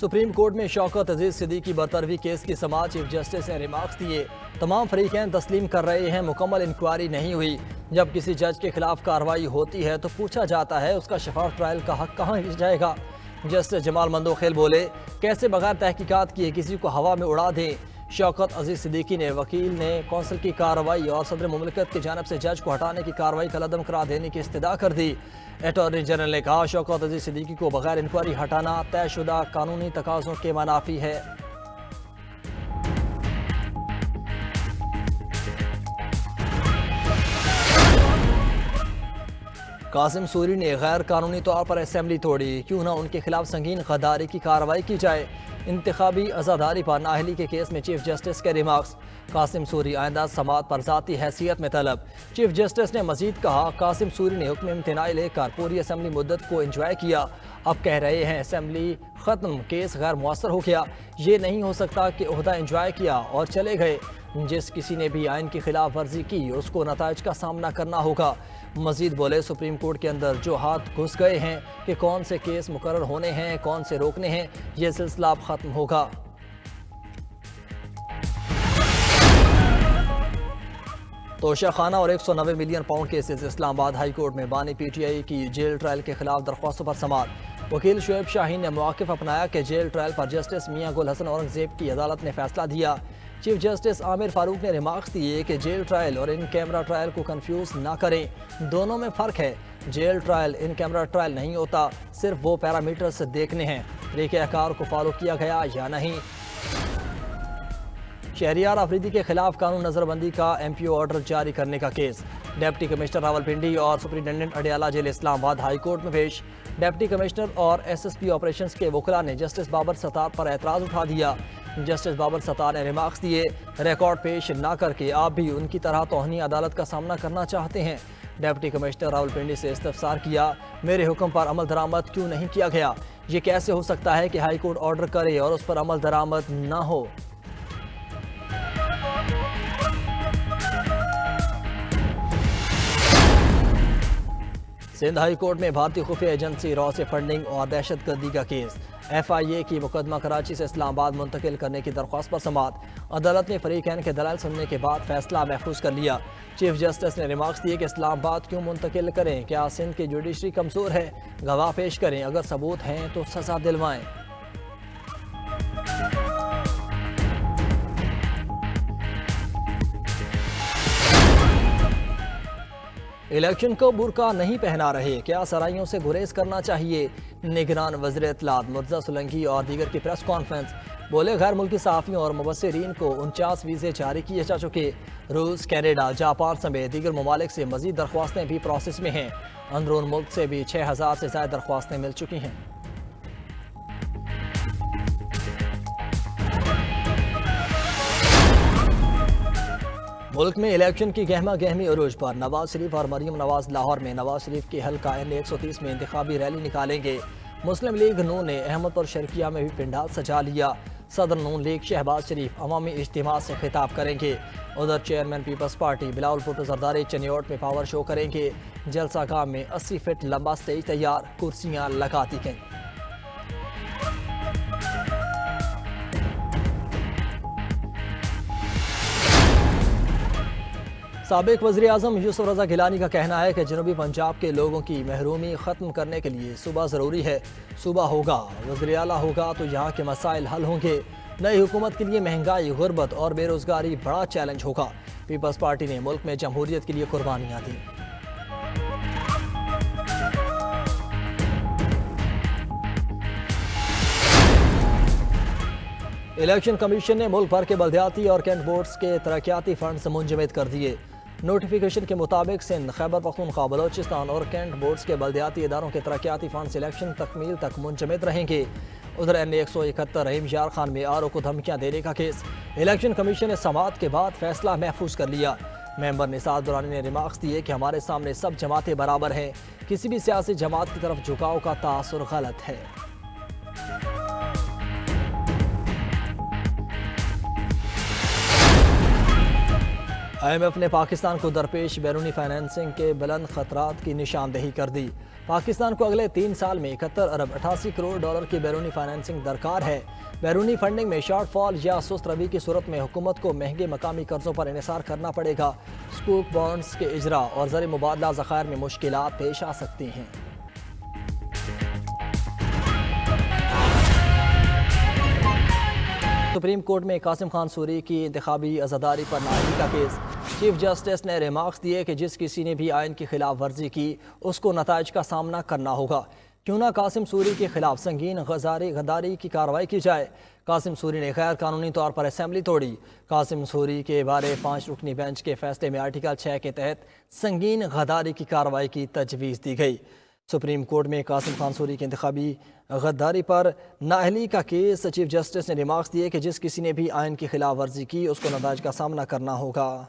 Supreme court میں Shaukat Aziz Siddiqui برطرفی case کی سماعت چیف جسٹس نے ریمارکس دیے۔ تمام فریقین تسلیم کر رہے ہیں مکمل انکوائری نہیں ہوئی۔ جب کسی جج کے خلاف کارروائی ہوتی ہے تو پوچھا جاتا ہے اس کا شفاف ٹرائل کا حق کہاں جائے گا۔ جسٹس جمال مندوخیل بولے، کیسے بغیر تحقیقات کیے کسی کو ہوا میں اڑا دیں۔ شوکت عزیز صدیقی نے وکیل نے کونسل کی کارروائی اور صدر مملکت کی جانب سے جج کو ہٹانے کی کارروائی کا عدم قرار دینے کی استدعا کر دی۔ اٹارنی جنرل نے کہا، شوکت عزیز صدیقی کو بغیر انکوائری ہٹانا طے شدہ قانونی تقاضوں کے منافی ہے۔ قاسم سوری نے غیر قانونی طور پر اسمبلی توڑی، کیوں نہ ان کے خلاف سنگین غداری کی کارروائی کی جائے۔ انتخابی عزاداری پر نااہلی کے کیس میں چیف جسٹس کے ریمارکس۔ قاسم سوری آئندہ سماعت پر ذاتی حیثیت میں طلب۔ چیف جسٹس نے مزید کہا، قاسم سوری نے حکم امتناعی لے کر پوری اسمبلی مدت کو انجوائے کیا، اب کہہ رہے ہیں اسمبلی ختم، کیس غیر مؤثر ہو گیا۔ یہ نہیں ہو سکتا کہ عہدہ انجوائے کیا اور چلے گئے۔ جس کسی نے بھی آئین کی خلاف ورزی کی اس کو نتائج کا سامنا کرنا ہوگا۔ مزید بولے، سپریم کورٹ کے اندر جو ہاتھ گھس گئے ہیں کہ کون سے کیس مقرر ہونے ہیں، کون سے روکنے ہیں، یہ سلسلہ اب ختم ہوگا۔ توشہ خانہ اور 190 ملین پاؤنڈ کیسز، اسلام آباد ہائی کورٹ میں بانی پی ٹی آئی کی جیل ٹرائل کے خلاف درخواستوں پر سماعت۔ وکیل شعیب شاہین نے موقف اپنایا کہ جیل ٹرائل پر جسٹس میاں گل حسن اورنگزیب کی عدالت نے فیصلہ دیا۔ چیف جسٹس عامر فاروق نے ریمارکس دیے کہ جیل ٹرائل اور ان کیمرہ ٹرائل کو کنفیوز نہ کریں، دونوں میں فرق ہے۔ جیل ٹرائل ان کیمرہ ٹرائل نہیں ہوتا، صرف وہ پیرامیٹرز دیکھنے ہیں، طریقہ کار کو فالو کیا گیا یا نہیں۔ شہریار آفریدی کے خلاف قانون نظر بندی کا ایم پی او آرڈر جاری کرنے کا کیس، ڈپٹی کمشنر راولپنڈی اور سپرنٹینڈنٹ اڈیالہ جیل اسلام آباد ہائی کورٹ میں پیش۔ ڈپٹی کمشنر اور ایس ایس پی آپریشنز کے وکلاء نے جسٹس بابر ستار پر اعتراض اٹھا دیا۔ جسٹس بابر ستار نے ریمارکس دیے، ریکارڈ پیش نہ کر کے آپ بھی ان کی طرح توہین عدالت کا سامنا کرنا چاہتے ہیں۔ ڈپٹی کمشنر راولپنڈی سے استفسار کیا، میرے حکم پر عمل درآمد کیوں نہیں کیا گیا؟ یہ کیسے ہو سکتا ہے کہ ہائی کورٹ آرڈر کرے اور اس پر عمل درآمد نہ ہو؟ سندھ ہائی کورٹ میں بھارتی خفیہ ایجنسی را سے فنڈنگ اور دہشت گردی کا کیس، ایف آئی اے کی مقدمہ کراچی سے اسلام آباد منتقل کرنے کی درخواست پر سماعت۔ عدالت نے فریقین کے دلائل سننے کے بعد فیصلہ محفوظ کر لیا۔ چیف جسٹس نے ریمارکس دیے کہ اسلام آباد کیوں منتقل کریں؟ کیا سندھ کی جوڈیشری کمزور ہے؟ گواہ پیش کریں، اگر ثبوت ہیں تو سزا دلوائیں۔ الیکشن کو برقع نہیں پہنا رہے، کیا سرائیوں سے گریز کرنا چاہیے؟ نگران وزیر اطلاعات مرتضی سولنگی اور دیگر کی پریس کانفرنس، بولے غیر ملکی صحافیوں اور مبصرین کو 49 ویزے جاری کیے جا چکے۔ روس، کینیڈا، جاپان سمیت دیگر ممالک سے مزید درخواستیں بھی پروسیس میں ہیں۔ اندرون ملک سے بھی 6000 سے زائد درخواستیں مل چکی ہیں۔ ملک میں الیکشن کی گہما گہمی عروج پر، نواز شریف اور مریم نواز لاہور میں نواز شریف کے حلقہ N130 میں انتخابی ریلی نکالیں گے۔ مسلم لیگ نون نے احمد اور شرقیہ میں بھی پنڈال سجا لیا۔ صدر نون لیگ شہباز شریف عوامی اجتماع سے خطاب کریں گے۔ ادھر چیئرمین پیپلز پارٹی بلاول بھٹو زرداری چنیوٹ میں پاور شو کریں گے۔ جلسہ گاہ میں 80 فٹ لمبا سٹیج تیار، کرسیاں لگا دی گئیں۔ سابق وزیر اعظم یوسف رضا گیلانی کا کہنا ہے کہ جنوبی پنجاب کے لوگوں کی محرومی ختم کرنے کے لیے صوبہ ضروری ہے۔ صوبہ ہوگا، وزیر اعلیٰ ہوگا تو یہاں کے مسائل حل ہوں گے۔ نئی حکومت کے لیے مہنگائی، غربت اور بے روزگاری بڑا چیلنج ہوگا۔ پیپلز پارٹی نے ملک میں جمہوریت کے لیے قربانیاں دیں۔ الیکشن کمیشن نے ملک بھر کے بلدیاتی اور کینٹ بورڈز کے ترقیاتی فنڈز منجمد کر دیے۔ نوٹیفیکیشن کے مطابق سندھ، خیبر پختونخوا، بلوچستان اور کینٹ بورڈز کے بلدیاتی اداروں کے ترقیاتی فنڈز الیکشن تکمیل تک منجمد رہیں گے۔ ادھر N171 رحیم یار خان میں آر او کو دھمکیاں دینے کا کیس، الیکشن کمیشن نے سماعت کے بعد فیصلہ محفوظ کر لیا۔ ممبر نثار درانی نے ریمارکس دیے کہ ہمارے سامنے سب جماعتیں برابر ہیں، کسی بھی سیاسی جماعت کی طرف جھکاؤ کا تاثر غلط ہے۔ IMF نے پاکستان کو درپیش بیرونی فائنینسنگ کے بلند خطرات کی نشاندہی کر دی۔ پاکستان کو اگلے 3 سال میں 71 ارب 88 کروڑ ڈالر کی بیرونی فائنینسنگ درکار ہے۔ بیرونی فنڈنگ میں شارٹ فال یا سست روی کی صورت میں حکومت کو مہنگے مقامی قرضوں پر انحصار کرنا پڑے گا۔ سکوک بانڈز کے اجرا اور زر مبادلہ ذخائر میں مشکلات پیش آ سکتی ہیں۔ سپریم کورٹ میں قاسم خان سوری کی انتخابی عزاداری پر نااہلی کا کیس۔ چیف جسٹس نے ریمارکس دیے کہ جس کسی نے بھی آئین کی خلاف ورزی کی اس کو نتائج کا سامنا کرنا ہوگا، کیوں نہ قاسم سوری کے خلاف سنگین غداری کی کارروائی کی جائے۔ قاسم سوری نے غیر قانونی طور پر اسمبلی توڑی۔ قاسم سوری کے بارے 5 رکنی بینچ کے فیصلے میں آرٹیکل 6 کے تحت سنگین غداری کی کارروائی کی تجویز دی گئی۔ سپریم کورٹ میں قاسم خان سوری کی انتخابی غداری پر نااہلی کا کیس۔ چیف جسٹس نے ریمارکس دیے کہ جس کسی نے بھی آئین کی خلاف ورزی کی اس کو نتائج کا سامنا کرنا ہوگا۔